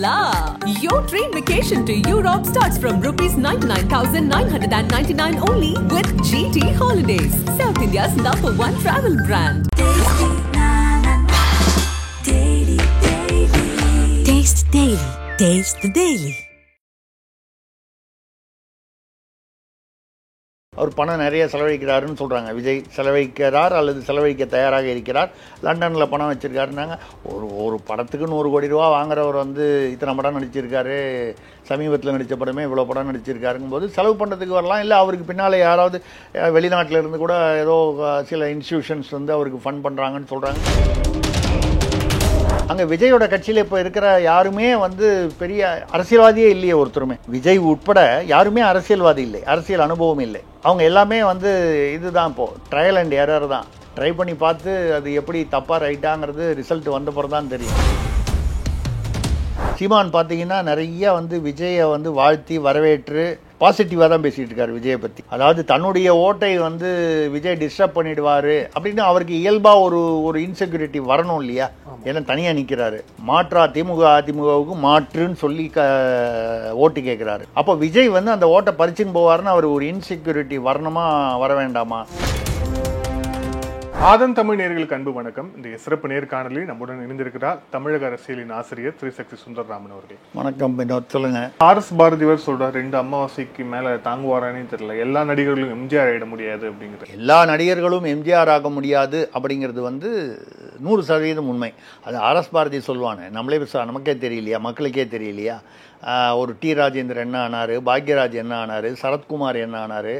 la. Your dream vacation to Europe starts from rupees 99,999 only with GT Holidays, South India's #1 travel brand. Taste Daily. Taste the Daily. அவர் பணம் நிறைய செலவழிக்கிறாருன்னு சொல்கிறாங்க. விஜய் செலவழிக்கிறார் அல்லது செலவழிக்க தயாராக இருக்கிறார். லண்டனில் பணம் வச்சுருக்காருன்னாங்க. ஒரு படத்துக்கு 100 கோடி ரூபா வாங்குறவர் வந்து இத்தனை படம் நடிச்சிருக்காரு, சமீபத்தில் நடித்த படமே இவ்வளோ படம் நடிச்சிருக்காருங்கும் போது செலவு பண்ணுறதுக்கு வரலாம். இல்லை அவருக்கு பின்னால் யாராவது வெளிநாட்டில் இருந்து கூட ஏதோ சில இன்ஸ்டிடியூஷன்ஸ் வந்து அவருக்கு ஃபண்ட் பண்ணுறாங்கன்னு சொல்கிறாங்க. அங்கே விஜயோட கட்சியில் இப்போ இருக்கிற யாருமே வந்து பெரிய அரசியல்வாதியே இல்லையே. ஒருத்தருமே விஜய் உட்பட யாருமே அரசியல்வாதி இல்லை, அரசியல் அனுபவம் இல்லை. அவங்க எல்லாமே வந்து இதுதான் இப்போது ட்ரையல் அண்ட் எரர் தான். ட்ரை பண்ணி பார்த்து அது எப்படி தப்பாக ரைட்டாங்கிறது ரிசல்ட் வந்த பிறகு தான் தெரியும். சீமான் பார்த்தீங்கன்னா நிறைய வந்து விஜயை வந்து வாழ்த்தி வரவேற்று பாசிட்டிவாக தான் பேசிகிட்டு இருக்காரு விஜயை பற்றி. அதாவது தன்னுடைய ஓட்டை வந்து விஜய் டிஸ்டர்ப் பண்ணிடுவார் அப்படின்னு அவருக்கு இயல்பாக ஒரு இன்செக்யூரிட்டி வரணும் இல்லையா. ஏன்னா தனியாக நிற்கிறாரு. மாற்றா அதிமுகவுக்கு மாற்றுன்னு சொல்லி ஓட்டு கேட்குறாரு. அப்போ விஜய் வந்து அந்த ஓட்டை பறிச்சுன்னு போவாருன்னு அவர் ஒரு இன்செக்யூரிட்டி வரணுமா வர வேண்டாமா? ஆதன் தமிழ் நேயர்களுக்கு அன்பு வணக்கம். இந்த சிறப்பு நேர்காணலில் நம்முடன் இணைந்திருக்கிறார் தமிழக அரசியலின் ஆசிரியர் திரு சக்தி சுந்தரராமன் அவர்கள். வணக்கம். சொல்லுங்க. ஆர்எஸ் பாரதிவர் சொல்றார் 2 அமாவாசைக்கு மேல தாங்குவாரானே தெரியல, எல்லா நடிகர்களும் எம்ஜிஆர் ஆயிட முடியாது அப்படிங்கிறது. எல்லா நடிகர்களும் எம்ஜிஆர் ஆக முடியாது அப்படிங்கிறது வந்து 100% உண்மை. அது ஆர்எஸ் பாரதி சொல்லுவானே, நம்மளே நமக்கே தெரியலையா, மக்களுக்கே தெரியலையா? ஒரு டி ராஜேந்திரன் என்ன ஆனார், பாக்யராஜ் என்ன ஆனார், சரத்குமார் என்ன ஆனார்,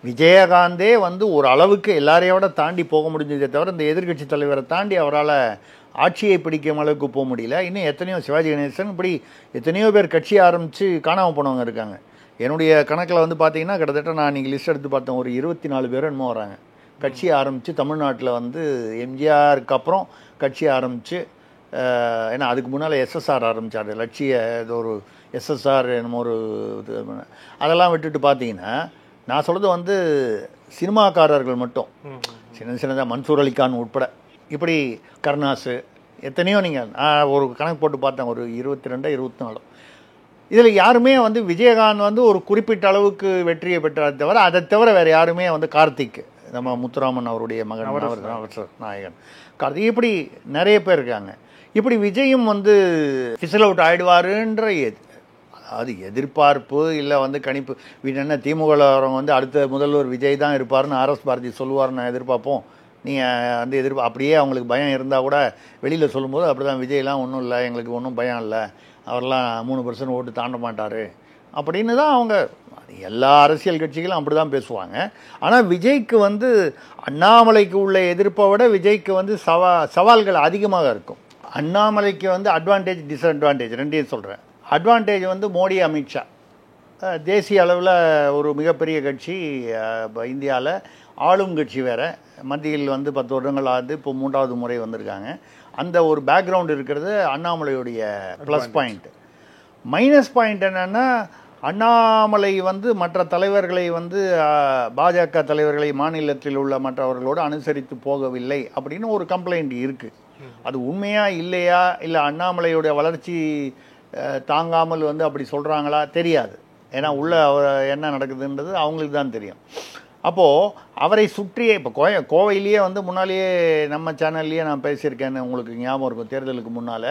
விஜயகாந்தே வந்து ஒரு அளவுக்கு எல்லாரையோட தாண்டி போக முடிஞ்சதே தவிர இந்த எதிர்கட்சி தலைவரை தாண்டி அவரால் ஆட்சியை பிடிக்கும் அளவுக்கு போக முடியல. இன்னும் எத்தனையோ சிவாஜி கணேசன் இப்படி எத்தனையோ பேர் கட்சி ஆரம்பித்து காணாமல் போனவங்க இருக்காங்க. என்னுடைய கணக்கில் வந்து பார்த்தீங்கன்னா கிட்டத்தட்ட நான் இன்றைக்கி லிஸ்ட் எடுத்து பார்த்தேன், ஒரு 24 பேர் என்னமோ வராங்க கட்சி ஆரம்பித்து தமிழ்நாட்டில் வந்து எம்ஜிஆருக்கு அப்புறம் கட்சி ஆரம்பித்து. ஏன்னா அதுக்கு முன்னால் எஸ்எஸ்ஆர் ஆரம்பித்தார், லட்சிய ஏதோ ஒரு எஸ்எஸ்ஆர் என்னமோ ஒரு அதெல்லாம் விட்டுட்டு பார்த்தீங்கன்னா நான் சொல்கிறது வந்து சினிமாக்காரர்கள் மட்டும் சின்னதாக மன்சூர் அலிகான் உட்பட இப்படி கருணாசு எத்தனையோ நீங்கள் ஒரு கணக்கு போட்டு பார்த்தேன், ஒரு 22 24. இதில் யாருமே வந்து விஜயகாந்த் வந்து ஒரு குறிப்பிட்ட அளவுக்கு வெற்றியை பெற்றாரை தவிர அதை தவிர வேறு யாருமே வந்து கார்த்திக், நம்ம முத்துராமன் அவருடைய மகன் நவரச நாயகன் கார்த்திக், இப்படி நிறைய பேர் இருக்காங்க. இப்படி விஜயும் வந்து ஃபிசல் அவுட் ஆகிடுவாருன்ற அது எதிர்பார்ப்பு இல்லை வந்து கணிப்பு. என்ன திமுகவில் வரவங்க வந்து அடுத்த முதல்வர் விஜய் தான் இருப்பார்னு ஆர்எஸ் பாரதி சொல்லுவார்னு எதிர்பார்ப்போம். நீங்கள் வந்து அப்படியே அவங்களுக்கு பயம் இருந்தால் கூட வெளியில் சொல்லும்போது அப்படி தான் விஜய்லாம் ஒன்றும் இல்லை, எங்களுக்கு ஒன்றும் பயம் இல்லை, அவரெல்லாம் 3% ஓட்டு தாண்ட மாட்டார் அப்படின்னு தான் அவங்க எல்லா அரசியல் கட்சிகளும் அப்படி தான் பேசுவாங்க. ஆனால் விஜய்க்கு வந்து அண்ணாமலைக்கு உள்ள எதிர்ப்பை விட விஜய்க்கு வந்து சவால்கள் அதிகமாக இருக்கும். அண்ணாமலைக்கு வந்து அட்வான்டேஜ் டிஸ்அட்வான்டேஜ் ரெண்டையும் சொல்கிறேன். அட்வான்டேஜ் வந்து மோடி அமித்ஷா தேசிய அளவில் ஒரு மிகப்பெரிய கட்சி, இந்தியாவில் ஆளும் கட்சி வேறு, மத்தியில் வந்து 10 வருடங்கள் ஆகுது, இப்போ 3வது முறை வந்திருக்காங்க. அந்த ஒரு பேக்ரவுண்ட் இருக்கிறது அண்ணாமலையுடைய ப்ளஸ் பாயிண்ட். மைனஸ் பாயிண்ட் என்னென்னா அண்ணாமலை வந்து மற்ற தலைவர்களை வந்து பாஜக தலைவர்களை மாநிலத்தில் உள்ள மற்றவர்களோடு அனுசரித்து போகவில்லை அப்படின்னு ஒரு கம்ப்ளைண்ட் இருக்குது. அது உண்மையா இல்லையா, இல்லை அண்ணாமலையுடைய வளர்ச்சி தாங்காமல் வந்து அப்படி சொல்கிறாங்களா தெரியாது. ஏன்னா உள்ள என்ன நடக்குதுன்றது அவங்களுக்கு தான் தெரியும். அப்போது அவரை சுற்றியே இப்போ கோவையிலேயே வந்து முன்னாலேயே நம்ம சேனல்லையே நான் பேசியிருக்கேன்னு உங்களுக்கு ஞாபகம் இருக்கும். தேர்தலுக்கு முன்னால்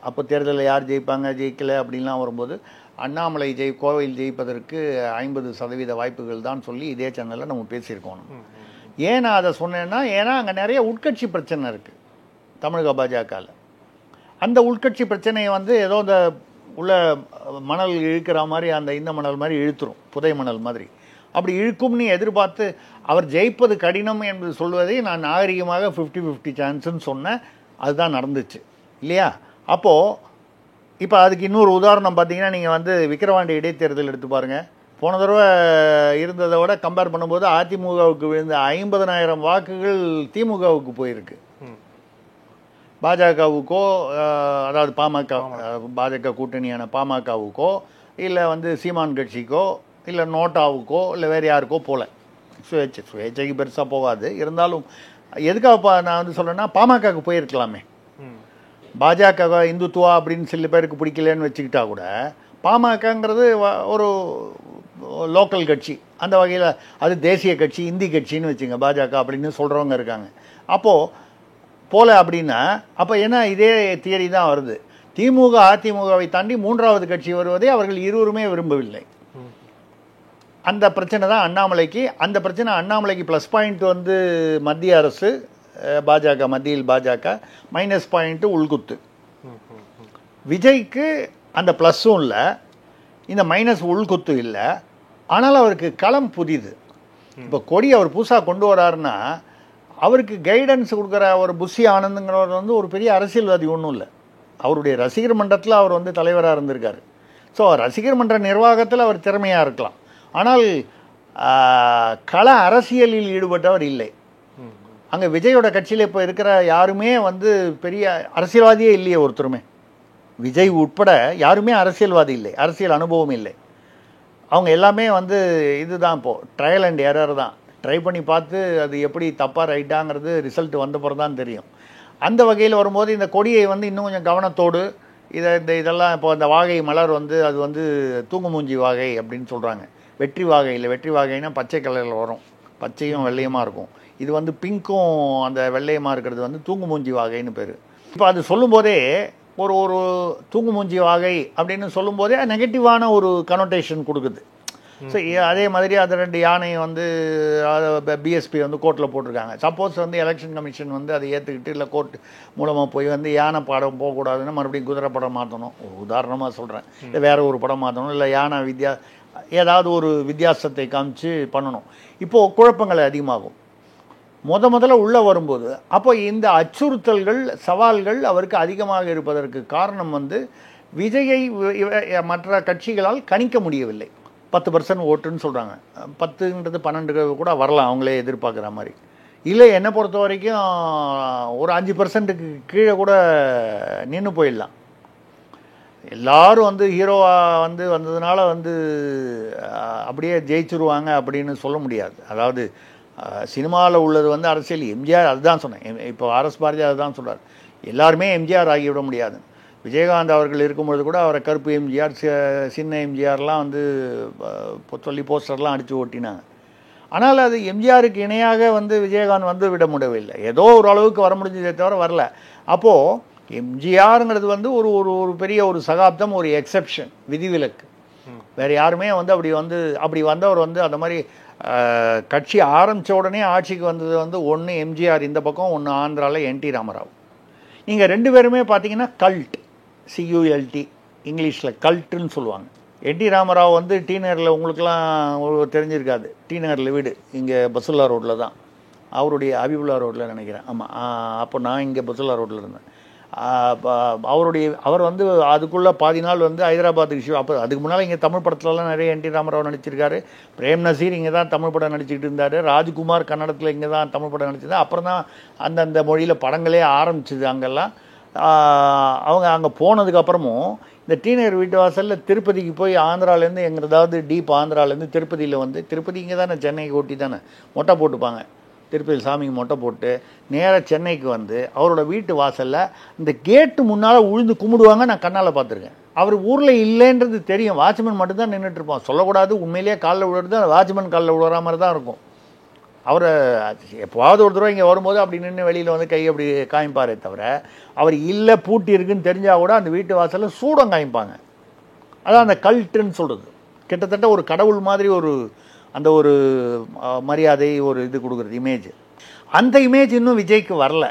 அப்போ தேர்தலில் யார் ஜெயிப்பாங்க ஜெயிக்கலை அப்படின்லாம் வரும்போது அண்ணாமலை கோவையில் ஜெயிப்பதற்கு 50% வாய்ப்புகள் தான் சொல்லி இதே சேனலில் நம்ம பேசியிருக்கோம். ஏன் நான் அதை சொன்னேன்னா, ஏன்னா அங்கே நிறைய உட்கட்சி பிரச்சனை இருக்குது தமிழக பாஜகவில். அந்த உள்கட்சி பிரச்சனையை வந்து ஏதோ இந்த உள்ள மணல் இழுக்கிற மாதிரி இந்த மணல் மாதிரி இழுத்துரும், புதை மணல் மாதிரி. அப்படி இழுக்கும்னு எதிர்பார்த்து அவர் ஜெயிப்பது கடினம் என்று சொல்வதை நான் நாகரிகமாக 50-50 சான்ஸ்ன்னு சொன்னேன். அதுதான் நடந்துச்சு இல்லையா? அப்போது இப்போ அதுக்கு இன்னொரு உதாரணம் பார்த்தீங்கன்னா, நீங்கள் வந்து விக்கிரவாண்டி இடைத்தேர்தல் எடுத்து பாருங்கள். போன தடவை இருந்ததை விட கம்பேர் பண்ணும்போது அதிமுகவுக்கு விழுந்த 50,000 வாக்குகள் திமுகவுக்கு போயிருக்கு. பாஜகவுக்கோ, அதாவது பாஜக கூட்டணியான பாமகவுக்கோ, இல்லை வந்து சீமான் கட்சிக்கோ, இல்லை நோட்டாவுக்கோ, இல்லை வேறு யாருக்கோ போகல. சுயேட்சைக்கு பெருசாக போகாது. இருந்தாலும் எதுக்காக நான் வந்து சொல்கிறேன்னா, பாமகவுக்கு போயிருக்கலாமே. பாஜக இந்துத்துவா அப்படின்னு சில பேருக்கு பிடிக்கலன்னு வச்சுக்கிட்டா கூட பாமகங்கிறது ஒரு லோக்கல் கட்சி, அந்த வகையில் அது தேசிய கட்சி, இந்தி கட்சின்னு வச்சுங்க பாஜக அப்படின்னு சொல்கிறவங்க இருக்காங்க. அப்போது போல அப்படின்னா அப்போ என்ன இதே தியரி தான் வருது. திமுக அதிமுகவை தாண்டி மூன்றாவது கட்சி வருவதை அவர்கள் இருவருமே விரும்பவில்லை. அந்த பிரச்சனை தான் அண்ணாமலைக்கு. அந்த பிரச்சனை அண்ணாமலைக்கு ப்ளஸ் பாயிண்ட் வந்து மத்திய அரசு பாஜக, மத்தியில் பாஜக, மைனஸ் பாயிண்ட்டு உள்குத்து. விஜய்க்கு அந்த ப்ளஸ்ஸும் இல்லை, இந்த மைனஸ் உள்குத்து இல்லை. ஆனால் அவருக்கு களம் புதிது. இப்போ கொடி அவர் புதுசாக கொண்டு வராருன்னா அவருக்கு கைடன்ஸ் கொடுக்குற ஒரு புஷி ஆனந்துங்கிறவர் வந்து ஒரு பெரிய அரசியல்வாதி ஒன்றும் இல்லை. அவருடைய ரசிகர் மன்றத்தில் அவர் வந்து தலைவராக இருந்திருக்காரு. ஸோ ரசிகர் மன்ற நிர்வாகத்தில் அவர் திறமையாக இருக்கலாம். ஆனால் கள அரசியலில் ஈடுபட்டவர் இல்லை. அங்கே விஜயோட கட்சியில் இப்போ இருக்கிற யாருமே வந்து பெரிய அரசியல்வாதியே இல்லையே. ஒருத்தருமே விஜய் உட்பட யாருமே அரசியல்வாதி இல்லை, அரசியல் அனுபவம் இல்லை. அவங்க எல்லாமே வந்து இதுதான் இப்போது ட்ரையல் அண்ட் எரர் தான். ட்ரை பண்ணி பார்த்து அது எப்படி தப்பாக ரைட்டாங்கிறது ரிசல்ட் வந்தப்பறம் தான் தெரியும். அந்த வகையில் வரும்போது இந்த கொடியை வந்து இன்னும் கொஞ்சம் கவனத்தோடு இதெல்லாம் இப்போ இந்த வாகை மலர் வந்து அது வந்து தூங்குமூஞ்சி வாகை அப்படின்னு சொல்கிறாங்க. வெற்றி வாகை இல்லை, வெற்றி வாகைன்னா பச்சை கலரில் வரும், பச்சையும் வெள்ளையமாக இருக்கும். இது வந்து பிங்க்கும் அந்த வெள்ளையமாக இருக்கிறது வந்து தூங்குமூஞ்சி வாகைன்னு பேர். இப்போ அது சொல்லும்போதே ஒரு தூங்குமூஞ்சி வாகை அப்படின்னு சொல்லும்போதே நெகட்டிவான ஒரு கனோட்டேஷன் கொடுக்குது. ஸோ அதே மாதிரி அது 2 யானை வந்து பிஎஸ்பி வந்து கோர்ட்டில் போட்டிருக்காங்க. சப்போஸ் வந்து எலெக்ஷன் கமிஷன் வந்து அதை ஏற்றுக்கிட்டு இல்லை கோர்ட் மூலமாக போய் வந்து யானை படம் போகக்கூடாதுன்னு மறுபடியும் குதிரை படம் மாற்றணும், உதாரணமாக சொல்கிறேன், இல்லை வேறு ஒரு படம் மாற்றணும், இல்லை யானை ஏதாவது ஒரு வித்தியாசத்தை காமிச்சு பண்ணணும். இப்போது குழப்பங்கள் அதிகமாகும். முதல்ல உள்ளே வரும்போது அப்போ இந்த அச்சுறுத்தல்கள், சவால்கள் அவருக்கு அதிகமாக இருப்பதற்கு காரணம் வந்து விஜயை மற்ற கட்சிகளால் கணிக்க முடியவில்லை. 10% ஓட்டுன்னு சொல்கிறாங்க, 10ன்றது 12 கூட வரலாம் அவங்களே எதிர்பார்க்குற மாதிரி. இல்லை என்னை பொறுத்த வரைக்கும் ஒரு 5%க்கு கீழே கூட நின்று போயிடலாம். எல்லாரும் வந்து ஹீரோவாக வந்து வந்ததுனால வந்து அப்படியே ஜெயிச்சுருவாங்க அப்படின்னு சொல்ல முடியாது. அதாவது சினிமாவில் உள்ளது வந்து அரசியல். எம்ஜிஆர் அதுதான் சொன்னேன், இப்போ ஆர்எஸ் பாரதி அதுதான் சொல்கிறார், எல்லாருமே எம்ஜிஆர் ஆகிவிட முடியாது. விஜயகாந்த் அவர்கள் இருக்கும்பொழுது கூட அவரை கருப்பு எம்ஜிஆர், சின்ன எம்ஜிஆர்லாம் வந்து சொல்லி போஸ்டர்லாம் அடித்து ஓட்டினாங்க. ஆனால் அது எம்ஜிஆருக்கு இணையாக வந்து விஜயகாந்த் வந்து விட முடியவில்லை. ஏதோ ஒரு அளவுக்கு வர முடிஞ்சதே தவிர வரல. அப்போது எம்ஜிஆருங்கிறது வந்து ஒரு பெரிய ஒரு சகாப்தம், ஒரு எக்ஸெப்ஷன், விதிவிலக்கு. வேறு யாருமே வந்து அப்படி வந்தவர் வந்து அந்த மாதிரி கட்சி ஆரம்பித்த உடனே ஆட்சிக்கு வந்தது வந்து ஒன்று எம்ஜிஆர் இந்த பக்கம், ஒன்று ஆந்திராவில் என்டி ராமராவ். நீங்கள் 2 பேருமே பார்த்தீங்கன்னா கல்ட், CULT இங்கிலீஷில் கல்ட்டுன்னு சொல்லுவாங்க. என்டி ராமராவ் வந்து டி நகரில் உங்களுக்கெல்லாம் தெரிஞ்சிருக்காது, டி நகரில் வீடு இங்கே பசுல்லா ரோட்டில் தான், அவருடைய அபிபுல்லா ரோட்டில் நினைக்கிறேன். ஆமாம், அப்போ நான் இங்கே பசுல்லா ரோட்டில் இருந்தேன். அவர் வந்து அதுக்குள்ளே பாதி நாள் வந்து ஹைதராபாத்துக்கு ஷூ. அப்போ அதுக்கு முன்னால் இங்கே தமிழ் படத்துலலாம் நிறைய என்டி ராமராவ் நடிச்சிருக்காரு. பிரேம் நசீர் இங்கே தான் தமிழ் படம் நடிச்சுக்கிட்டு இருந்தார். ராஜ்குமார் கன்னடத்தில் இங்கே தான் தமிழ் படம் நடிச்சிருந்தார். அப்புறம் தான் அந்தந்த மொழியில் படங்களே ஆரம்பிச்சிது அங்கெல்லாம். அவங்க அங்கே போனதுக்கப்புறமும் இந்த டீனர் வீட்டு வாசலில் திருப்பதிக்கு போய் ஆந்திராலேருந்து எங்கிறதாவது டீப் ஆந்திராலேருந்து திருப்பதியில் வந்து, திருப்பதி இங்கே தானே சென்னைக்கு ஒட்டி தானே மொட்டை போட்டுப்பாங்க, திருப்பதியில் சாமிக்கு மொட்டை போட்டு நேராக சென்னைக்கு வந்து அவரோட வீட்டு வாசலில் இந்த கேட்டு முன்னால் உழுந்து கும்பிடுவாங்க. நான் கண்ணால் பார்த்துருக்கேன். அவர் ஊரில் இல்லைன்றது தெரியும், வாட்ச்மேன் மட்டும்தான் நின்றுட்டுருப்பான். சொல்லக்கூடாது, உண்மையிலேயே காலில் விழுறது அந்த வாட்ச்மேன் காலில் விழுற மாதிரி தான் இருக்கும். அவரை எப்போவாவது ஒரு தடவை இங்கே வரும்போது அப்படி நின்று வெளியில் வந்து கை அப்படி காமிப்பாரே தவிர, அவர் இல்லை பூட்டி இருக்குன்னு தெரிஞ்சால் கூட அந்த வீட்டு வாசலில் சூடம் காமிப்பாங்க. அதான் அந்த கல்ட்டுன்னு சொல்கிறது. கிட்டத்தட்ட ஒரு கடவுள் மாதிரி அந்த ஒரு மரியாதை, ஒரு இது கொடுக்குறது இமேஜ். அந்த இமேஜ் இன்னும் விஜய்க்கு வரல.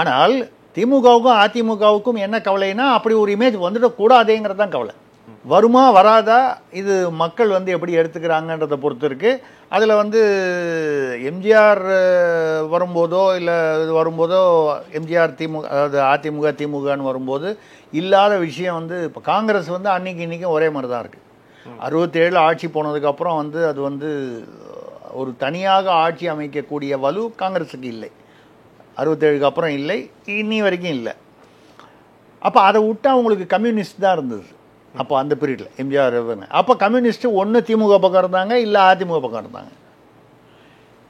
ஆனால் திமுகவுக்கும் அதிமுகவுக்கும் என்ன கவலைன்னா அப்படி ஒரு இமேஜ் வந்துடக்கூடாதேங்கிறது தான் கவலை. வருமா வராதா இது மக்கள் வந்து எப்படி எடுத்துக்கிறாங்கன்றதை பொறுத்து இருக்குது. அதில் வந்து எம்ஜிஆர் வரும்போதோ இல்லை இது வரும்போதோ எம்ஜிஆர் திமுக, அதாவது அதிமுக திமுகன்னு வரும்போது இல்லாத விஷயம் வந்து இப்போ காங்கிரஸ் வந்து அன்றைக்கி இன்றைக்கும் ஒரே மாதிரி தான் இருக்குது. 67 ஆட்சி போனதுக்கப்புறம் வந்து அது வந்து ஒரு தனியாக ஆட்சி அமைக்கக்கூடிய வலு காங்கிரஸுக்கு இல்லை. 67க்கு அப்புறம் இல்லை, இன்னி வரைக்கும் இல்லை. அப்போ அதை விட்டு அவங்களுக்கு கம்யூனிஸ்ட் தான் இருந்தது அப்போ அந்த பீரியடில் எம்ஜிஆர். அப்போ கம்யூனிஸ்ட்டு ஒன்று திமுக பக்கம் இருந்தாங்க, இல்லை அதிமுக பக்கம் இருந்தாங்க.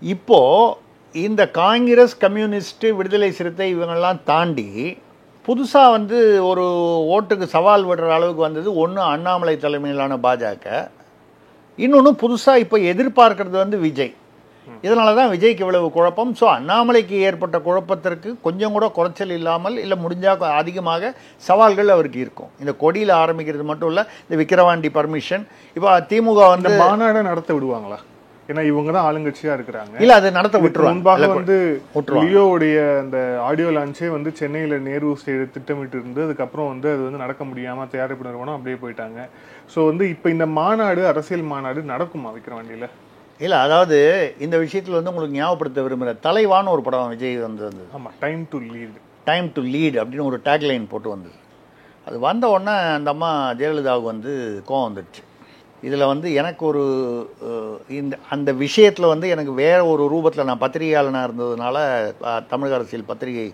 இப்போது இந்த காங்கிரஸ், கம்யூனிஸ்ட்டு, விடுதலை சிறுத்தை இவங்கெல்லாம் தாண்டி புதுசாக வந்து ஒரு ஓட்டுக்கு சவால் விடுற அளவுக்கு வந்தது ஒன்று அண்ணாமலை தலைமையிலான பாஜக, இன்னொன்று புதுசாக இப்போ எதிர்பார்க்கறது வந்து விஜய். இதனால தான் விஜய்க்கு இவ்வளவு குழப்பம். ஸோ அண்ணாமலைக்கு ஏற்பட்ட குழப்பத்திற்கு கொஞ்சம் கூட குறைச்சல் இல்லாமல் இல்லை முடிஞ்சால் அதிகமாக சவால்கள் அவருக்கு இருக்கும். இந்த கொடியில் ஆரம்பிக்கிறது மட்டும் இல்லை, இந்த விக்கிரவாண்டி பர்மிஷன், இப்போ திமுக வந்து மாநாடு நடத்த விடுவாங்களா? ஏன்னா இவங்க தான் ஆளுங்கட்சியா இருக்கிறாங்க. இல்ல அது நடத்த விட்டுருவாங்க. முன்பாக வந்து லியோவுடைய அந்த ஆடியோ லான்ச்சே வந்து சென்னையில நேரு ஸ்டேடியம் திட்டமிட்டு இருந்து அதுக்கப்புறம் வந்து அது வந்து நடக்க முடியாம தயாரிப்பு நிறுவனம் அப்படியே போயிட்டாங்க. ஸோ வந்து இப்போ இந்த மாநாடு, அரசியல் மாநாடு நடக்குமா விக்கிரவாண்டியில? இல்லை, அதாவது இந்த விஷயத்தில் வந்து உங்களுக்கு ஞாபகப்படுத்த விரும்புகிற தலைவான்னு ஒரு படம் விஜய் வந்து வந்தது. ஆமாம், time to lead, time to lead அப்படின்னு ஒரு டேக்லைன் போட்டு வந்தது. அது வந்த உடனே அந்த அம்மா ஜெயலலிதாவுக்கு வந்து கோவம் வந்துடுச்சு. இதில் வந்து எனக்கு ஒரு அந்த விஷயத்தில் வந்து எனக்கு வேறு ஒரு ரூபத்தில் நான் பத்திரிகையாளனாக இருந்ததுனால, தமிழக அரசியல் பத்திரிகை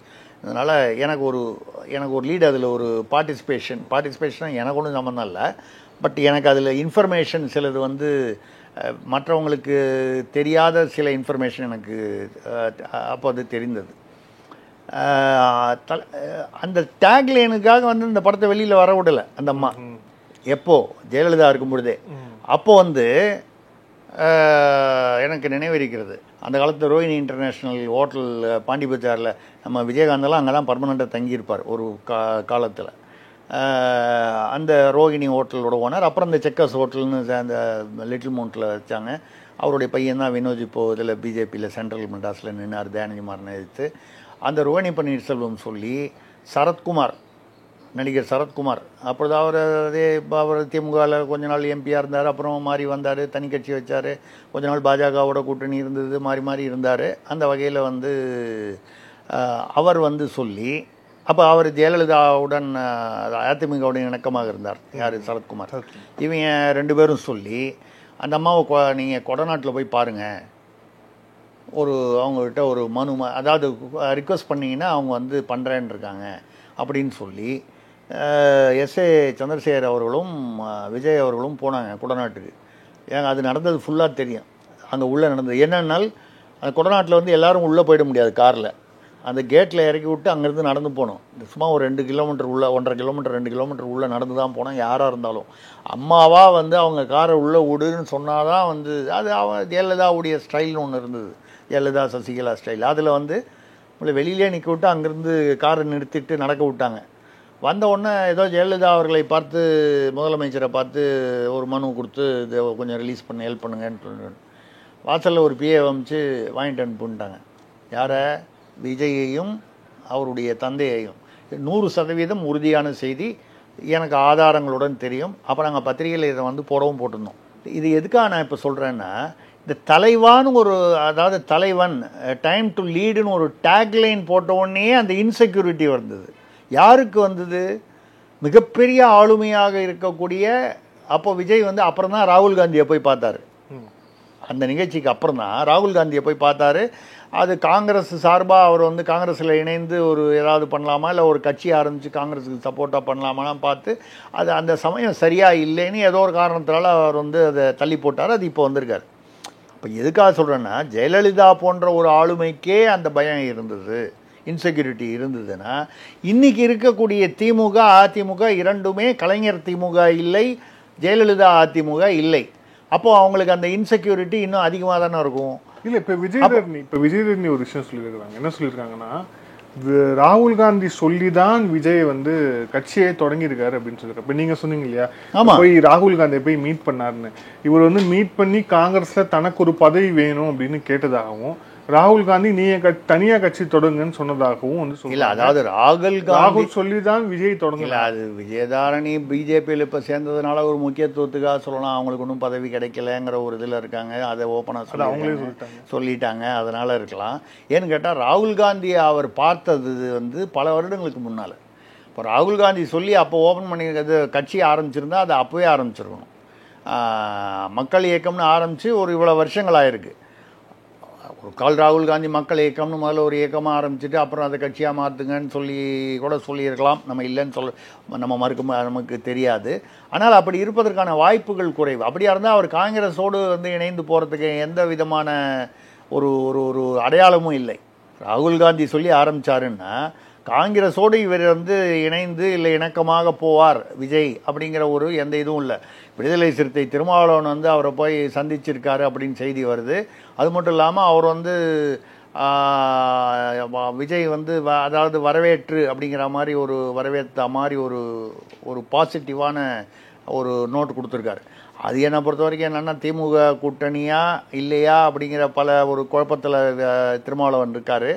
அதனால் எனக்கு ஒரு லீடு, அதில் ஒரு பார்ட்டிசிபேஷன் எனக்கு ஒன்றும் சம்மந்தம் இல்லை. பட் எனக்கு அதில் இன்ஃபர்மேஷன் சிலது வந்து மற்றவங்களுக்கு தெரியாத சில இன்ஃபர்மேஷன் எனக்கு அப்போ அது தெரிந்தது. அந்த டேக்லைனுக்காக வந்து இந்த படத்தை வெளியில் வர விடலை அந்த அம்மா. எப்போ ஜெயலலிதா இருக்கும் பொழுதே அப்போ வந்து எனக்கு நினைவிருக்கிறது, அந்த காலத்தில் ரோஹிணி இன்டர்நேஷ்னல் ஹோட்டல் பாண்டி பஜாரில் நம்ம விஜயகாந்தெல்லாம் அங்கே தான் பர்மனெண்ட்டாக தங்கியிருப்பார் ஒரு காலத்தில். அந்த ரோஹிணி ஹோட்டலோட ஓனர், அப்புறம் இந்த செக்கர்ஸ் ஹோட்டல்னு அந்த லிட்டில் மவுண்ட்டில் வச்சாங்க. அவருடைய பையன் தான் வினோஜ். இப்போது இதில் பிஜேபியில் சென்ட்ரல் மெட்ராஸில் நின்னார் தயாநிதிமாறனை எதிர்த்து. அந்த ரோஹிணி பன்னீர்செல்வம் சொல்லி சரத்குமார், நடிகர் சரத்குமார், அப்பொழுது அவர் திமுகவில் கொஞ்ச நாள் எம்பியாக இருந்தார், அப்புறம் மாறி வந்தார், தனி கட்சி வச்சார், கொஞ்ச நாள் பாஜகவோட கூட்டணி இருந்தது, மாறி இருந்தார். அந்த வகையில் வந்து அவர் வந்து சொல்லி, அப்போ அவர் ஜெயலலிதாவுடன் அதிமுகவுடன் இணக்கமாக இருந்தார். யார்? சரத்குமார். இவங்க ரெண்டு பேரும் சொல்லி அந்த அம்மாவை நீங்கள் கொடநாட்டில் போய் பாருங்கள், அவங்கக்கிட்ட ஒரு மனு, அதாவது ரிக்வெஸ்ட் பண்ணிங்கன்னா அவங்க வந்து பண்ணுறேன்னு இருக்காங்க அப்படின்னு சொல்லி எஸ்ஏ சந்திரசேகர் அவர்களும் விஜய் அவர்களும் போனாங்க குடநாட்டுக்கு. ஏங்க அது நடந்தது ஃபுல்லாக தெரியும். அங்கே உள்ளே நடந்தது என்னென்னால், அந்த குடநாட்டில் வந்து எல்லோரும் உள்ளே போயிட முடியாது காரில். அந்த கேட்டில் இறக்கி விட்டு அங்கேருந்து நடந்து போனோம். சும்மா ஒரு 2 கிலோமீட்டர் உள்ள, 1.5 கிலோமீட்டர் 2 கிலோமீட்டர் உள்ளே நடந்து தான் போனோம். யாராக இருந்தாலும் அம்மாவாக வந்து அவங்க காரை உள்ளே விடுன்னு சொன்னால் தான் வந்து அது ஜெயலலிதாவுடைய ஸ்டைல்னு ஒன்று இருந்தது, ஜெயலலிதா சசிகலா ஸ்டைல். அதில் வந்து உங்களை வெளியிலே நிற்க விட்டு அங்கேருந்து காரை நிறுத்திட்டு நடக்க விட்டாங்க. வந்த உடனே ஏதோ ஜெயலலிதா அவர்களை பார்த்து, முதலமைச்சரை பார்த்து ஒரு மனு கொடுத்து இதை கொஞ்சம் ரிலீஸ் பண்ண ஹெல்ப் பண்ணுங்கன்னு சொல்லிட்டு வாசலில் ஒரு பிஏ அமைச்சு வாங்கிட்டு அனுப்பிட்டாங்க. யாரை? விஜயையும் அவருடைய தந்தையையும். 100% உறுதியான செய்தி, எனக்கு ஆதாரங்களுடன் தெரியும். அப்போ நாங்கள் பத்திரிகையில் இதை வந்து போடவும் போட்டிருந்தோம். இது எதுக்காக நான் இப்போ சொல்கிறேன்னா, இந்த தலைவான்னு ஒரு, அதாவது தலைவன் டைம் டு லீடுன்னு ஒரு டேக்லைன் போட்ட உடனே அந்த இன்செக்யூரிட்டி வந்தது. யாருக்கு வந்தது? மிகப்பெரிய ஆளுமையாக இருக்கக்கூடிய, அப்போ விஜய் வந்து அப்புறம் தான் ராகுல் காந்தியை போய் பார்த்தாரு. அந்த நிகழ்ச்சிக்கு அப்புறம் தான் ராகுல் காந்தியை போய் பார்த்தாரு. அது காங்கிரஸ் சார்பாக அவர் வந்து காங்கிரஸில் இணைந்து ஒரு ஏதாவது பண்ணலாமா, இல்லை ஒரு கட்சி ஆரம்பித்து காங்கிரஸுக்கு சப்போர்ட்டாக பண்ணலாமான்னு பார்த்து, அது அந்த சமயம் சரியாக இல்லைன்னு ஏதோ ஒரு காரணத்தினால அவர் வந்து அதை தள்ளி போட்டார். அது இப்போ வந்திருக்கார். இப்போ எதுக்காக சொல்கிறேன்னா, ஜெயலலிதா போன்ற ஒரு ஆளுமைக்கே அந்த பயம் இருந்தது, இன்செக்யூரிட்டி இருந்ததுன்னா, இன்றைக்கி இருக்கக்கூடிய திமுக அதிமுக இரண்டுமே கலைஞர் திமுக இல்லை, ஜெயலலிதா அதிமுக இல்லை. அப்போது அவங்களுக்கு அந்த இன்செக்யூரிட்டி இன்னும் அதிகமாக தானே இருக்கும். இல்லை, இப்போ விஜயதரணி ஒரு விஷயம் சொல்லியிருக்காங்க. என்ன சொல்லியிருக்காங்கன்னா, ராகுல் காந்தி சொல்லிதான் விஜய் வந்து கட்சியை தொடங்கியிருக்காரு அப்படின்னு சொல்லியிருக்காரு. இப்போ நீங்கள் சொன்னீங்க இல்லையா, போய் ராகுல் காந்தியை போய் மீட் பண்ணாருன்னு. இவர் வந்து மீட் பண்ணி காங்கிரஸில் தனக்கு ஒரு பதவி வேணும் அப்படின்னு கேட்டதாகவும், ராகுல் காந்தி நீங்க தனியா கட்சி தொடங்குன்னு சொன்னதாகவும் வந்து சொல்லல. அதாவது ராகுல் சொல்லிதான் விஜய் தொடங்கல. அது விஜயதாரணி பிஜேபியில் இப்போ சேர்ந்ததுனால ஒரு முக்கியத்துவத்துக்காக சொல்லலாம். அவங்களுக்கு ஒன்றும் பதவி கிடைக்கலங்கிற ஒரு இதில் இருக்காங்க. அதை ஓப்பனாக அவங்களே சொல்லிட்டாங்க. அதனால இருக்கலாம். ஏன்னு கேட்டால் ராகுல் காந்தியை அவர் பார்த்தது வந்து பல வருடங்களுக்கு முன்னால். இப்போ ராகுல் காந்தி சொல்லி அப்போ ஓப்பன் பண்ணியிருக்கிறது கட்சி ஆரம்பிச்சிருந்தா அதை அப்போவே ஆரம்பிச்சிருக்கணும். மக்கள் இயக்கம்னு ஆரம்பித்து ஒரு இவ்வளோ வருஷங்கள் ஆயிருக்கு. ஒரு கால் ராகுல் காந்தி மக்கள் இயக்கம்னு முதல்ல ஒரு இயக்கமாக ஆரம்பிச்சுட்டு அப்புறம் அதை கட்சியாக மாற்றுங்கன்னு சொல்லி கூட சொல்லியிருக்கலாம். நம்ம இல்லைன்னு நம்ம நமக்கு தெரியாது. ஆனால் அப்படி இருப்பதற்கான வாய்ப்புகள் குறைவு. அப்படியா இருந்தால் அவர் காங்கிரஸோடு வந்து இணைந்து போகிறதுக்கு எந்த விதமான ஒரு ஒரு ஒரு அடையாளமும் இல்லை. ராகுல் காந்தி சொல்லி ஆரம்பித்தாருன்னா காங்கிரஸோடு இவர் வந்து இணைந்து இல்லை இணக்கமாக போவார் விஜய் அப்படிங்கிற ஒரு எந்த இதுவும் இல்லை. விடுதலை சிறுத்தை திருமாவளவன் வந்து அவரை போய் சந்திச்சிருக்காரு அப்படின்னு செய்தி வருது. அது மட்டும் இல்லாமல் அவர் வந்து விஜய் வந்து அதாவது வரவேற்று அப்படிங்கிற மாதிரி ஒரு வரவேற்ற மாதிரி ஒரு பாசிட்டிவான ஒரு நோட் கொடுத்துருக்காரு. அது என்னை பொறுத்த வரைக்கும் என்னென்னா திமுக கூட்டணியா இல்லையா அப்படிங்கிற பல ஒரு குழப்பத்தில் திருமாவளவன் இருக்கார்.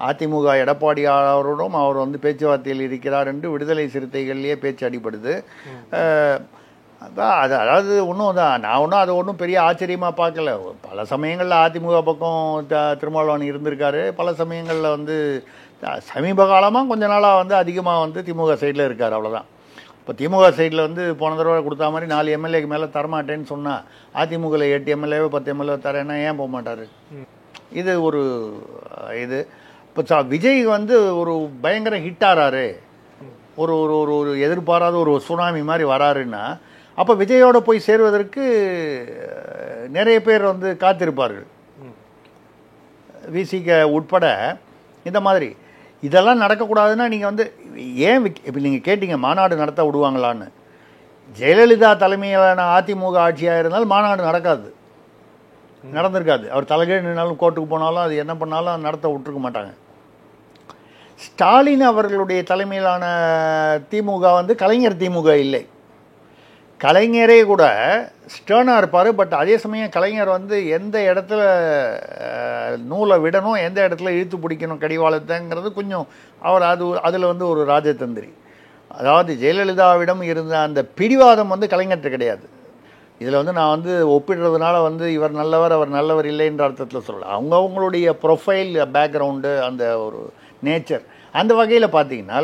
அதிமுக எடப்பாடியாரோடும் அவர் வந்து பேச்சுவார்த்தையில் இருக்கிறார் என்று விடுதலை சிறுத்தைகள்லேயே பேச்சு அடிப்படுது. அதாவது ஒன்றும் தான் நான் ஒன்றும் அதை ஒன்றும் பெரிய ஆச்சரியமாக பார்க்கல. பல சமயங்களில் அதிமுக பக்கம் திருமாவளவன் இருந்திருக்காரு. பல சமயங்களில் வந்து சமீப காலமாக கொஞ்ச நாளாக வந்து அதிகமாக வந்து திமுக சைடில் இருக்கார், அவ்வளோதான். இப்போ திமுக சைடில் வந்து போன தடவை கொடுத்தா மாதிரி 4 எம்எல்ஏக்கு மேலே தரமாட்டேன்னு சொன்னால் அதிமுகவில் 8 எம்எல்ஏவோ 10 எம்எல்ஏ தரேன்னா ஏன் போக மாட்டார்? இது ஒரு இது. இப்போ விஜய் வந்து ஒரு பயங்கர ஹிட் ஆகிறாரு, ஒரு ஒரு ஒரு எதிர்பாராத ஒரு சுனாமி மாதிரி வராருன்னா அப்போ விஜயோட போய் சேர்வதற்கு நிறைய பேர் வந்து காத்திருப்பார்கள், விசிக உட்பட. இந்த மாதிரி இதெல்லாம் நடக்கக்கூடாதுன்னா நீங்கள் வந்து ஏன் இப்போ நீங்கள் கேட்டீங்க மாநாடு நடத்த விடுவாங்களான்னு. ஜெயலலிதா தலைமையிலான அதிமுக ஆட்சியாக இருந்தால் மாநாடு நடக்காது, நடந்திருக்காது. அவர் தலைகீழ் நின்னாலும் கோர்ட்டுக்கு போனாலும் அது என்ன பண்ணாலும் நடத்த விட்டுருக்க மாட்டாங்க. ஸ்டாலின் அவர்களுடைய தலைமையிலான திமுக வந்து கலைஞர் திமுக இல்லை. கலைஞரே கூட ஸ்டர்னாக இருப்பார். பட் அதே சமயம் கலைஞர் வந்து எந்த இடத்துல நூலை விடணும், எந்த இடத்துல இழுத்து பிடிக்கணும் கடிவாளத்தைங்கிறது கொஞ்சம் அவர் அதில் வந்து ஒரு ராஜதந்திரி. அதாவது ஜெயலலிதாவிடம் இருந்த அந்த பிடிவாதம் வந்து கலைஞர்கிட்ட கிடையாது. இதில் வந்து நான் வந்து ஒப்பிடுறதுனால வந்து இவர் நல்லவர் அவர் நல்லவர் இல்லைன்ற அர்த்தத்தில் சொல்லலாம். அவங்களுடைய ப்ரொஃபைல் பேக்ரவுண்டு அந்த ஒரு நேச்சர் அந்த வகையில் பார்த்தீங்கன்னா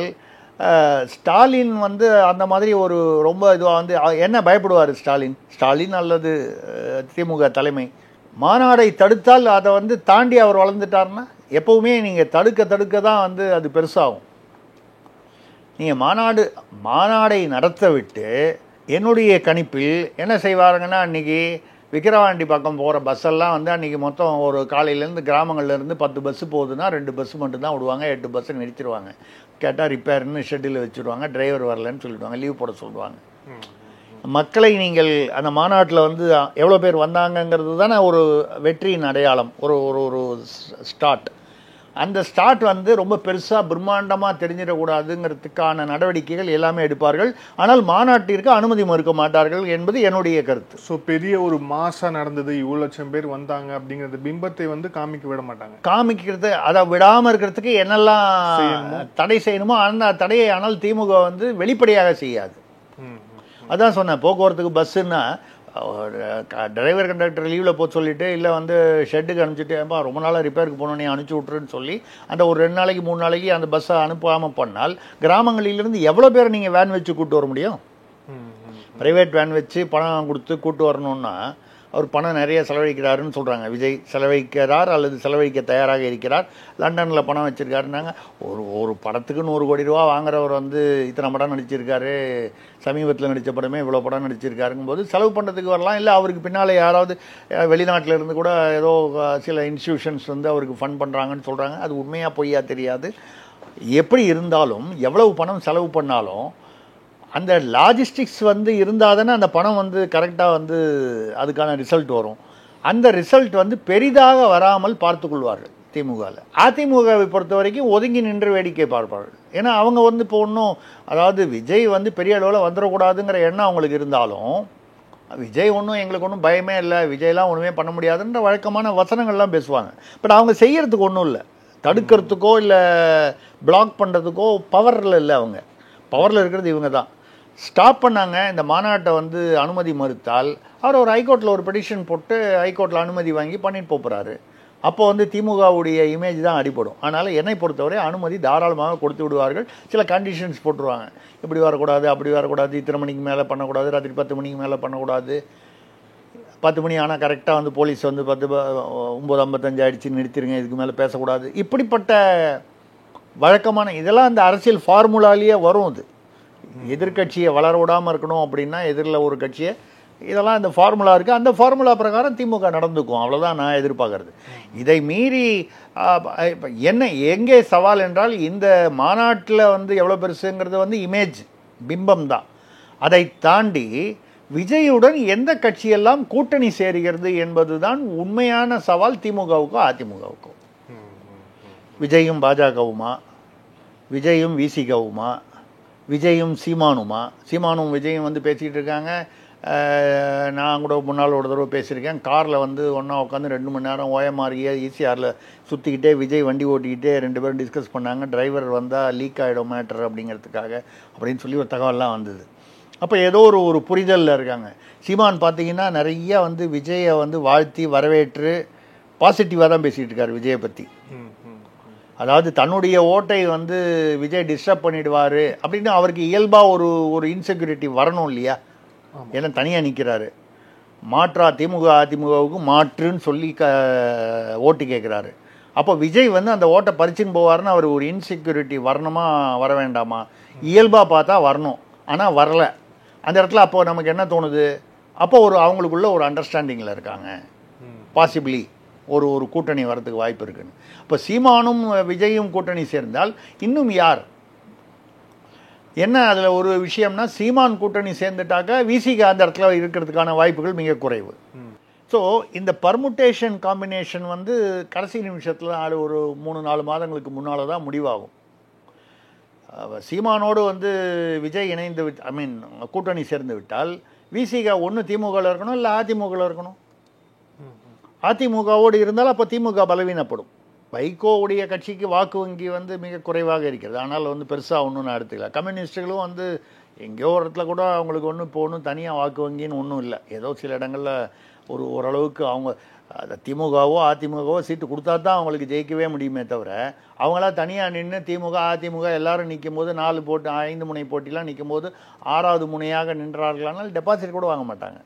ஸ்டாலின் வந்து அந்த மாதிரி ஒரு ரொம்ப இதுவாக வந்து என்ன பயப்படுவார் ஸ்டாலின் அல்லது திமுக தலைமை மாநாடை தடுத்தால் அதை வந்து தாண்டி அவர் வளர்ந்துட்டார்னா எப்போவுமே நீங்கள் தடுக்க தான் வந்து அது பெருசாகும். நீங்கள் மாநாடை நடத்த விட்டு என்னுடைய கணிப்பில் என்ன செய்வாருங்கன்னா அன்றைக்கி விக்கிரவாண்டி பக்கம் போகிற பஸ்ஸெல்லாம் வந்து அன்றைக்கி மொத்தம் ஒரு காலையிலேருந்து கிராமங்கள்லேருந்து 10 பஸ்ஸு போகுதுன்னா 2 பஸ்ஸு மட்டும்தான் விடுவாங்க, 8 பஸ்ஸை நிறுத்திடுவாங்க. கேட்டால் ரிப்பேர்னு ஷெட்டில் வச்சுருவாங்க, டிரைவர் வரலன்னு சொல்லிவிடுவாங்க, லீவ் போட சொல்லுவாங்க. மக்களை நீங்கள் அந்த மாநாட்டில் வந்து எவ்வளோ பேர் வந்தாங்கங்கிறது தானே ஒரு வெற்றியின் அடையாளம், ஒரு ஒரு ஸ்டார்ட். அந்த ஸ்டார்ட் வந்து ரொம்ப பெருசாக பிரம்மாண்டமாக தெரிஞ்சிடக்கூடாதுங்கிறதுக்கான நடவடிக்கைகள் எல்லாமே எடுப்பார்கள். ஆனால் மாநாட்டிற்கு அனுமதி மறுக்க மாட்டார்கள் என்பது என்னுடைய கருத்து. ஸோ பெரிய ஒரு மாசாக நடந்தது, இவ்வளோ லட்சம் பேர் வந்தாங்க அப்படிங்கிறது பிம்பத்தை வந்து காமிக்க விட மாட்டாங்க. காமிக்கிறது அதை விடாமல் இருக்கிறதுக்கு என்னெல்லாம் தடை செய்யணுமோ அந்த தடையை ஆனால் திமுக வந்து வெளிப்படையாக செய்யாது. அதான் சொன்னேன், போக்குவரத்துக்கு பஸ்ஸுன்னா டிரைவர் கண்டக்டர் லீவில் போக சொல்லிவிட்டு இல்லை வந்து ஷெட்டுக்கு அனுப்பிச்சிட்டு ஏப்பா ரொம்ப நாளாக ரிப்பேருக்கு போகணும் நீ அனுப்பிச்சி விட்ருன்னு சொல்லி அந்த ஒரு 2 நாளைக்கு 3 நாளைக்கு அந்த பஸ்ஸை அனுப்பாமல் பண்ணால் கிராமங்களிலிருந்து எவ்வளோ பேர் நீங்கள் வேன் வச்சு கூப்பிட்டு வர முடியும்? ப்ரைவேட் வேன் வச்சு பணம் கொடுத்து கூப்பிட்டு வரணுன்னா அவர் பணம் நிறைய செலவழிக்கிறாருன்னு சொல்கிறாங்க. விஜய் செலவழிக்கிறார் அல்லது செலவழிக்க தயாராக இருக்கிறார். லண்டனில் பணம் வச்சுருக்காருன்னாங்க. ஒரு படத்துக்கு 100 கோடி ரூபா வாங்குறவர் வந்து இத்தனை படம் நடிச்சிருக்காரு, சமீபத்தில் நடித்த படமே இவ்வளோ படம் நடிச்சிருக்காருங்கும் போது செலவு பண்ணுறதுக்கு வரலாம். இல்லை அவருக்கு பின்னால் யாராவது வெளிநாட்டில் இருந்து கூட ஏதோ சில இன்ஸ்டிடியூஷன்ஸ் வந்து அவருக்கு ஃபண்ட் பண்ணுறாங்கன்னு சொல்கிறாங்க. அது உண்மையாக பொய்யா தெரியாது. எப்படி இருந்தாலும் எவ்வளவு பணம் செலவு பண்ணாலும் அந்த லாஜிஸ்டிக்ஸ் வந்து இருந்தால் தானே அந்த பணம் வந்து கரெக்டாக வந்து அதுக்கான ரிசல்ட் வரும். அந்த ரிசல்ட் வந்து பெரிதாக வராமல் பார்த்துக்கொள்வார்கள் திமுகவில். அதிமுகவை பொறுத்த வரைக்கும் ஒதுங்கி நின்று வேடிக்கை பார்ப்பார்கள். ஏன்னா அவங்க வந்து இப்போ ஒன்றும் அதாவது விஜய் வந்து பெரிய அளவில் வந்துடக்கூடாதுங்கிற எண்ணம் அவங்களுக்கு இருந்தாலும் விஜய் ஒன்றும் எங்களுக்கு ஒன்றும் பயமே இல்லை, விஜய்லாம் ஒன்றுமே பண்ண முடியாதுன்ற வழக்கமான வசனங்கள்லாம் பேசுவாங்க. பட் அவங்க செய்கிறதுக்கு ஒன்றும் இல்லை, தடுக்கிறதுக்கோ இல்லை பிளாக் பண்ணுறதுக்கோ பவரில் இல்லை. அவங்க பவரில் இருக்கிறது இவங்க தான். ஸ்டாப் பண்ணாங்க. இந்த மாநாட்டை வந்து அனுமதி மறுத்தால் அவர் ஒரு ஹைகோர்ட்டில் ஒரு பெட்டிஷன் போட்டு ஹைகோர்ட்டில் அனுமதி வாங்கி பண்ணிட்டு போகிறாரு. அப்போ வந்து திமுகவுடைய இமேஜ் தான் அடிப்படும். அதனால் என்னை பொறுத்தவரை அனுமதி தாராளமாக கொடுத்து விடுவார்கள். சில கண்டிஷன்ஸ் போட்டுருவாங்க, இப்படி வரக்கூடாது அப்படி வரக்கூடாது, இத்தனை மணிக்கு மேலே பண்ணக்கூடாது, ராத்திரி 10 மணிக்கு மேலே பண்ணக்கூடாது, 10 மணி ஆனால் கரெக்டாக வந்து போலீஸ் வந்து 9:55 ஆகிடுச்சு நிறுத்திடுங்க, இதுக்கு மேலே பேசக்கூடாது. இப்படிப்பட்ட வழக்கமான இதெல்லாம் அந்த அரசியல் ஃபார்முலாலேயே வரும். அது எதிர்கட்சியை வளர விடாமல் இருக்கணும் அப்படின்னா எதிரில் ஒரு கட்சியை இதெல்லாம் இந்த ஃபார்முலா இருக்குது. அந்த ஃபார்முலா பிரகாரம் திமுக நடந்துக்கும், அவ்வளோதான் நான் எதிர்பார்க்கறது. இதை மீறி என்ன எங்கே சவால் என்றால், இந்த மாநாட்டில் வந்து எவ்வளோ பெருசுங்கிறது வந்து இமேஜ் பிம்பம் தான். அதை தாண்டி விஜயுடன் எந்த கட்சியெல்லாம் கூட்டணி சேருகிறது என்பது தான் உண்மையான சவால் திமுகவுக்கோ அதிமுகவுக்கோ. விஜயும் பாஜகவுமா, விஜயும் விசிகவுமா, விஜயும் சீமானுமா? சீமானும் விஜயும் வந்து பேசிக்கிட்டு இருக்காங்க. நான் கூட முன்னால் ஒரு தடவை பேசியிருக்கேன். காரில் வந்து ஒன்றா உட்காந்து 2 மணி நேரம் ஓஎம்ஆர்ஏ ஈசிஆரில் சுற்றிக்கிட்டே விஜய் வண்டி ஓட்டிக்கிட்டே 2 பேரும் டிஸ்கஸ் பண்ணாங்க. டிரைவர் வந்தால் லீக் ஆகிடும் மேட்டர் அப்படிங்கிறதுக்காக அப்படின்னு சொல்லி ஒரு தகவல்லாம் வந்தது. அப்போ ஏதோ ஒரு புரிதலில் இருக்காங்க. சீமான் பார்த்தீங்கன்னா நிறைய வந்து விஜயை வந்து வாழ்த்தி வரவேற்று பாசிட்டிவாக தான் பேசிகிட்டு இருக்காரு விஜயை பற்றி. அதாவது தன்னுடைய ஓட்டை வந்து விஜய் டிஸ்டர்ப் பண்ணிடுவார் அப்படின்னு அவருக்கு இயல்பாக ஒரு இன்செக்யூரிட்டி வரணும் இல்லையா? ஏன்னா தனியாக நிற்கிறாரு. மாற்றா திமுக அதிமுகவுக்கு மாற்றுன்னு சொல்லி ஓட்டு கேட்குறாரு. அப்போ விஜய் வந்து அந்த ஓட்டை பறிச்சுன்னு போவார்னு அவர் ஒரு இன்செக்யூரிட்டி வரணுமா வர வேண்டாமா? இயல்பாக பார்த்தா வரணும், ஆனால் வரலை. அந்த இடத்துல அப்போ நமக்கு என்ன தோணுது? அப்போ அவங்களுக்குள்ள ஒரு அண்டர்ஸ்டாண்டிங்கில் இருக்காங்க. பாசிபிளி ஒரு கூட்டணி வரதுக்கு வாய்ப்பு இருக்குன்னு. இப்போ சீமானும் விஜயும் கூட்டணி சேர்ந்தால் இன்னும் யார்? என்ன அதில் ஒரு விஷயம்னா, சீமான் கூட்டணி சேர்ந்துட்டாக்க விசிக அந்த இடத்துல இருக்கிறதுக்கான வாய்ப்புகள் மிக குறைவு. ஸோ இந்த பர்முட்டேஷன் காம்பினேஷன் வந்து கடைசி நிமிஷத்தில் ஒரு 3-4 மாதங்களுக்கு முன்னால் தான் முடிவாகும். சீமானோடு வந்து விஜய் இணைந்து கூட்டணி சேர்ந்து விட்டால் விசிக ஒன்று திமுகவில் இருக்கணும், இல்லை அதிமுகவில் இருக்கணும். அதிமுகவோடு இருந்தால் அப்போ திமுக பலவீனப்படும். வைகோவுடைய கட்சிக்கு வாக்கு வங்கி வந்து மிக குறைவாக இருக்கிறது. ஆனால் வந்து பெருசாக ஒன்றும் நான் எடுத்துக்கல. கம்யூனிஸ்ட்டுகளும் வந்து எங்கேயோ ஒரு இடத்துல கூட அவங்களுக்கு ஒன்றும் இப்போ ஒன்றும் தனியாக வாக்கு வங்கின்னு ஒன்றும் இல்லை. ஏதோ சில இடங்களில் ஓரளவுக்கு அவங்க திமுகவோ அதிமுகவோ சீட்டு கொடுத்தா தான் அவங்களுக்கு ஜெயிக்கவே முடியுமே தவிர, அவங்களா தனியாக நின்று திமுக அதிமுக எல்லாரும் நிற்கும் போது 4 போட்டு 5 முனை போட்டிலாம் நிற்கும் போது 6வது முனையாக நின்றார்களானால் டெபாசிட் கூட வாங்க மாட்டாங்க.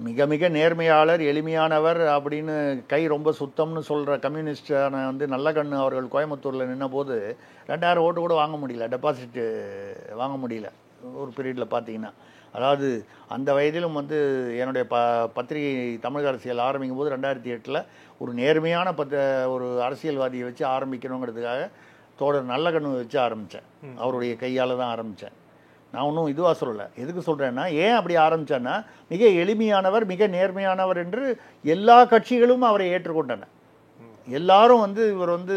மிக மிக நேர்மையாளர், எளிமையானவர் அப்படின்னு கை ரொம்ப சுத்தம்னு சொல்கிற கம்யூனிஸ்டான வந்து நல்லகண்ணு அவர்கள் கோயம்புத்தூரில் நின்ன போது 2000 ஓட்டு கூட வாங்க முடியல, டெபாசிட்டு வாங்க முடியல ஒரு பீரியடில் பார்த்தீங்கன்னா. அதாவது அந்த வயதிலும் வந்து என்னுடைய பத்திரிகை தமிழக அரசியல் ஆரம்பிக்கும் போது 2008 ஒரு நேர்மையான ஒரு அரசியல்வாதியை வச்சு ஆரம்பிக்கணுங்கிறதுக்காக தோழர் நல்லகண்ணு வச்சு ஆரம்பித்தேன். அவருடைய கையால் தான் ஆரம்பித்தேன். நான் ஒன்றும் இதுவாக சொல்லலை. எதுக்கு சொல்கிறேன்னா, ஏன் அப்படி ஆரம்பித்தேன்னா, மிக எளிமையானவர், மிக நேர்மையானவர் என்று எல்லா கட்சிகளும் அவரை ஏற்றுக்கொண்டன. எல்லாரும் வந்து இவர் வந்து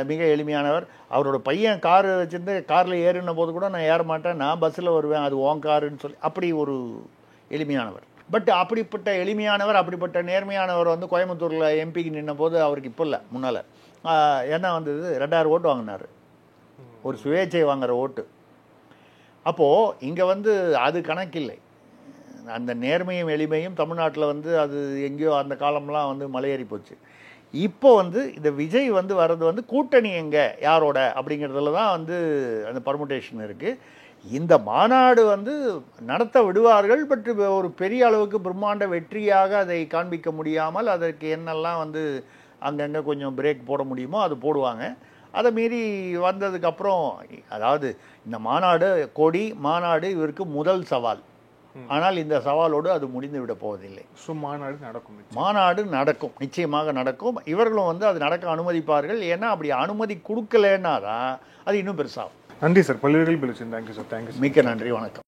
மிக எளிமையானவர். அவரோட பையன் கார் வச்சுருந்து காரில் ஏறின போது கூட நான் ஏற மாட்டேன், நான் பஸ்ஸில் வருவேன், அது ஓன் காருன்னு சொல்லி அப்படி ஒரு எளிமையானவர். பட் அப்படிப்பட்ட எளிமையானவர், அப்படிப்பட்ட நேர்மையானவர் வந்து கோயம்புத்தூரில் எம்பிக்கு நின்ன போது அவருக்கு இப்போ இல்லை, முன்னால் என்ன வந்தது? 2000 ஓட்டு வாங்கினார். ஒரு சுயேட்சை வாங்குகிற ஓட்டு. அப்போது இங்கே வந்து அது கணக்கில்லை. அந்த நேர்மையும் எளிமையும் தமிழ்நாட்டில் வந்து அது எங்கேயோ அந்த காலம்லாம் வந்து மலையேறி போச்சு. இப்போ வந்து இந்த விஜய் வந்து வர்றது வந்து கூட்டணி எங்கே யாரோட அப்படிங்கிறதுல தான் வந்து அந்த பர்முட்டேஷன் இருக்குது. இந்த மாநாடு வந்து நடத்த விடுவார்கள். பட் ஒரு பெரிய அளவுக்கு பிரம்மாண்ட வெற்றியாக அதை காண்பிக்க முடியாமல் அதற்கு என்னெல்லாம் வந்து அங்கங்கே கொஞ்சம் பிரேக் போட முடியுமோ அது போடுவாங்க. அதை மீறி வந்ததுக்கப்புறம், அதாவது இந்த மாநாடு கொடி மாநாடு இவருக்கு முதல் சவால். ஆனால் இந்த சவாலோடு அது முடிந்து விட போவதில்லை. ஸோ மாநாடு நடக்கும், நிச்சயமாக நடக்கும். இவர்களும் வந்து அது நடக்க அனுமதிப்பார்கள். ஏன்னா அப்படி அனுமதி கொடுக்கலன்னா தான் அது இன்னும் பெருசாகும். நன்றி சார், பல்வேறு பேசுகிறேன். Thank you sir. தேங்க்யூ. மிக்க நன்றி, வணக்கம்.